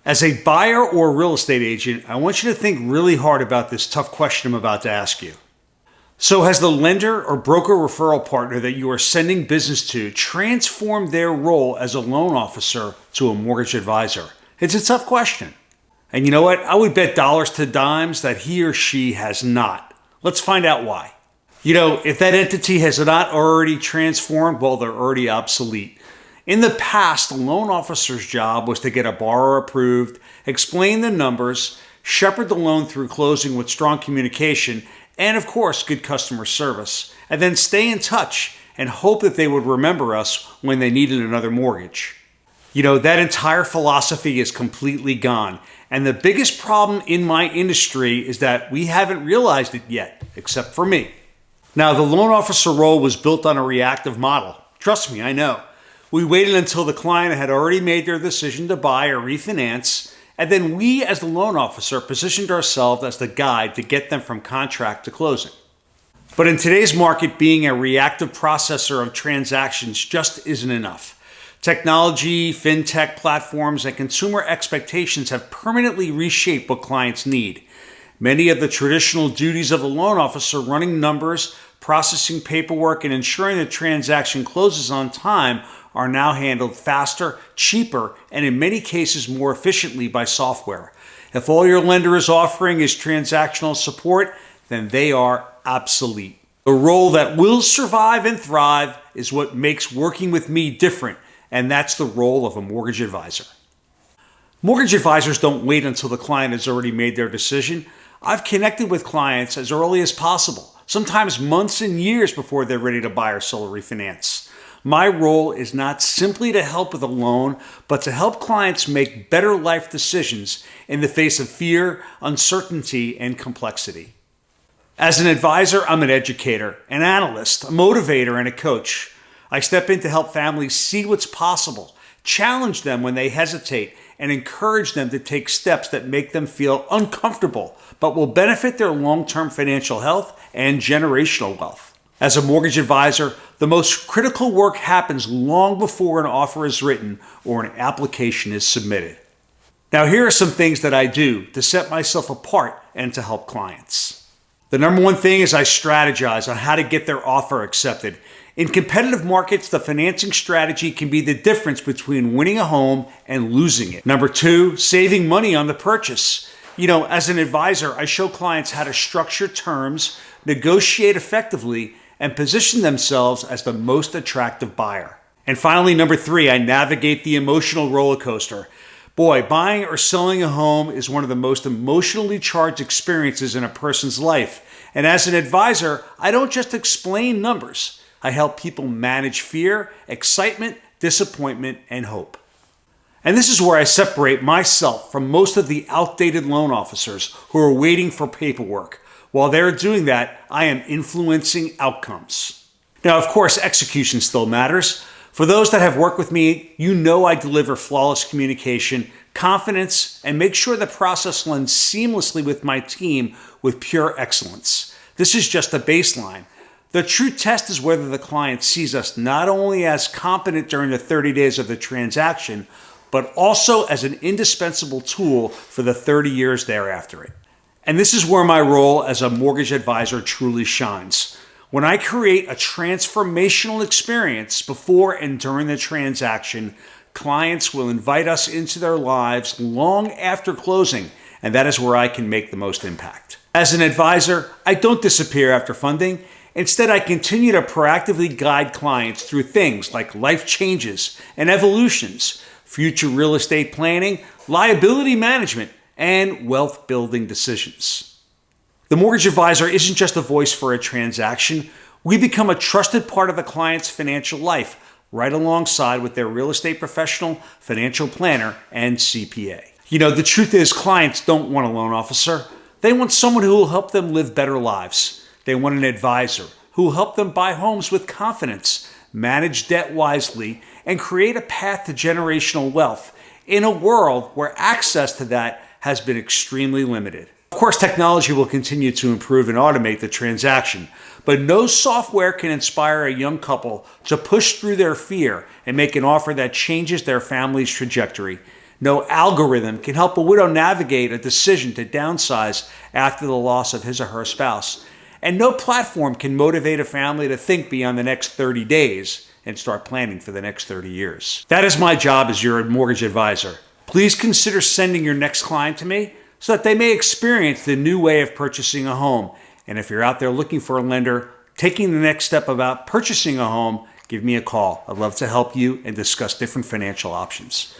As a buyer or real estate agent, I want you to think really hard about this tough question I'm about to ask you. So has the lender or broker referral partner that you are sending business to transformed their role as a loan officer to a mortgage advisor? It's a tough question. And you know what? I would bet dollars to dimes that he or she has not. Let's find out why. If that entity has not already transformed, well, they're already obsolete. In the past, the loan officer's job was to get a borrower approved, explain the numbers, shepherd the loan through closing with strong communication, and of course, good customer service, and then stay in touch and hope that they would remember us when they needed another mortgage. That entire philosophy is completely gone. And the biggest problem in my industry is that we haven't realized it yet, except for me. Now, the loan officer role was built on a reactive model. Trust me, I know. We waited until the client had already made their decision to buy or refinance, and then we, as the loan officer, positioned ourselves as the guide to get them from contract to closing. But in today's market, being a reactive processor of transactions just isn't enough. Technology, fintech platforms, and consumer expectations have permanently reshaped what clients need. Many of the traditional duties of a loan officer, running numbers, processing paperwork, and ensuring the transaction closes on time, are now handled faster, cheaper, and in many cases more efficiently by software. If all your lender is offering is transactional support, then they are obsolete. The role that will survive and thrive is what makes working with me different, and that's the role of a mortgage advisor. Mortgage advisors don't wait until the client has already made their decision. I've connected with clients as early as possible, sometimes months and years before they're ready to buy or sell or refinance. My role is not simply to help with a loan, but to help clients make better life decisions in the face of fear, uncertainty, and complexity. As an advisor, I'm an educator, an analyst, a motivator, and a coach. I step in to help families see what's possible, challenge them when they hesitate, and encourage them to take steps that make them feel uncomfortable, but will benefit their long-term financial health and generational wealth. As a mortgage advisor, the most critical work happens long before an offer is written or an application is submitted. Now, here are some things that I do to set myself apart and to help clients. The number one thing is I strategize on how to get their offer accepted. In competitive markets, the financing strategy can be the difference between winning a home and losing it. Number two, saving money on the purchase. As an advisor, I show clients how to structure terms, negotiate effectively, and position themselves as the most attractive buyer. And finally, number three, I navigate the emotional roller coaster. Boy, buying or selling a home is one of the most emotionally charged experiences in a person's life. And as an advisor, I don't just explain numbers. I help people manage fear, excitement, disappointment, and hope. And this is where I separate myself from most of the outdated loan officers who are waiting for paperwork. While they're doing that, I am influencing outcomes. Now, of course, execution still matters. For those that have worked with me, I deliver flawless communication, confidence, and make sure the process blends seamlessly with my team with pure excellence. This is just a baseline. The true test is whether the client sees us not only as competent during the 30 days of the transaction, but also as an indispensable tool for the 30 years thereafter it. And this is where my role as a mortgage advisor truly shines. When I create a transformational experience before and during the transaction, clients will invite us into their lives long after closing, and that is where I can make the most impact. As an advisor, I don't disappear after funding. Instead, I continue to proactively guide clients through things like life changes and evolutions, future real estate planning, liability management, and wealth building decisions. The mortgage advisor isn't just a voice for a transaction. We become a trusted part of the client's financial life, right alongside with their real estate professional, financial planner, and CPA. The truth is, clients don't want a loan officer. They want someone who will help them live better lives. They want an advisor who will help them buy homes with confidence, manage debt wisely, and create a path to generational wealth in a world where access to that has been extremely limited. Of course, technology will continue to improve and automate the transaction, but no software can inspire a young couple to push through their fear and make an offer that changes their family's trajectory. No algorithm can help a widow navigate a decision to downsize after the loss of his or her spouse. And no platform can motivate a family to think beyond the next 30 days and start planning for the next 30 years. That is my job as your mortgage advisor. Please consider sending your next client to me so that they may experience the new way of purchasing a home. And if you're out there looking for a lender, taking the next step about purchasing a home, give me a call. I'd love to help you and discuss different financial options.